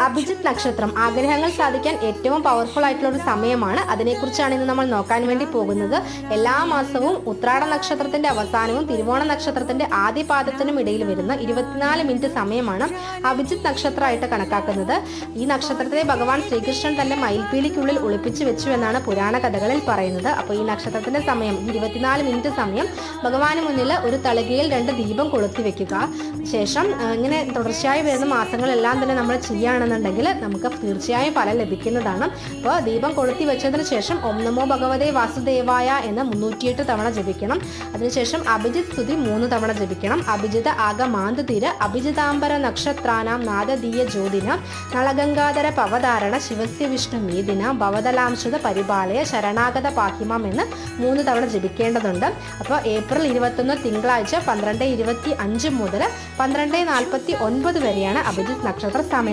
അഭിജിത്ത് നക്ഷത്രം ആഗ്രഹങ്ങൾ സാധിക്കാൻ ഏറ്റവും പവർഫുൾ ആയിട്ടുള്ള ഒരു സമയമാണ്. അതിനെക്കുറിച്ചാണ് ഇന്ന് നമ്മൾ നോക്കാൻ വേണ്ടി പോകുന്നത്. എല്ലാ മാസവും ഉത്രാട നക്ഷത്രത്തിന്റെ അവസാനവും തിരുവോണ നക്ഷത്രത്തിന്റെ ആദ്യ പാദത്തിനും ഇടയിൽ വരുന്ന 24 മിനിറ്റ് സമയമാണ് അഭിജിത്ത് നക്ഷത്രമായിട്ട് കണക്കാക്കുന്നത്. ഈ നക്ഷത്രത്തെ ഭഗവാൻ ശ്രീകൃഷ്ണൻ തന്റെ മയിൽപീലിക്കുള്ളിൽ ഒളിപ്പിച്ചു വെച്ചു എന്നാണ് പുരാണ കഥകളിൽ പറയുന്നത്. അപ്പോൾ ഈ നക്ഷത്രത്തിന്റെ സമയം 24 മിനിറ്റ് സമയം ഭഗവാന് മുന്നിൽ ഒരു തളികയിൽ 2 ദീപം കൊളുത്തി വെക്കുക. ശേഷം ഇങ്ങനെ തുടർച്ചയായി വരുന്ന മാസങ്ങളെല്ലാം തന്നെ നമ്മൾ ചെയ്യുകയാണെന്നുണ്ടെങ്കിൽ നമുക്ക് തീർച്ചയായും ഫലം ലഭിക്കുന്നതാണ്. അപ്പോൾ ദീപം കൊളുത്തി വെച്ചതിന് ശേഷം ഓം നമോ ഭഗവതേ വാസുദേവായ എന്ന് 308 തവണ ജപിക്കണം. അതിനുശേഷം അഭിജിത്ത് സ്തുതി 3 തവണ ജപിക്കണം. അഭിജിത ആഗമാന്ത് തീര അഭിജിതാംബര നക്ഷത്രാനാം നാദദീയ ജ്യോതിന നളഗംഗാധര പവധാരണ ശിവസ്യ വിഷ്ണു മീതിന ഭവതലാംശുത പരിപാലയ ശരണാഗത പാഹിമാം എന്ന് 3 തവണ ജപിക്കേണ്ടതുണ്ട്. അപ്പോൾ ഏപ്രിൽ 21 തിങ്കളാഴ്ച 12:25 മുതൽ 12:49 വരെയാണ് അഭിജിത്ത് നക്ഷത്ര സമയം.